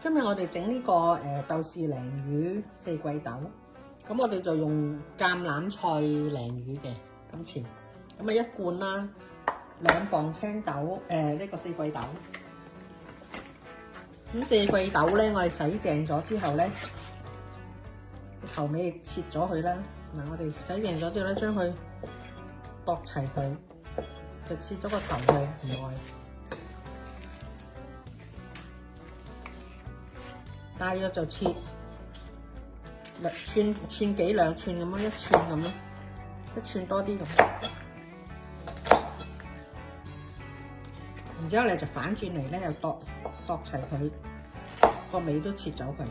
今日我哋整呢個豆豉鯪魚四季豆，咁我哋就用橄欖菜鯪魚嘅今次，咁啊一罐啦，2磅青豆，呢個四季豆。咁四季豆咧，我哋洗淨咗之後咧，頭尾切咗佢啦。嗱，我哋洗淨咗之後咧，將佢剁齊佢，就切咗個頭去唔愛。大約就切寸幾2寸咁樣，1寸咁咯，1寸多啲咁。然之後你就反轉嚟咧，又剁齊佢，個尾都切走佢。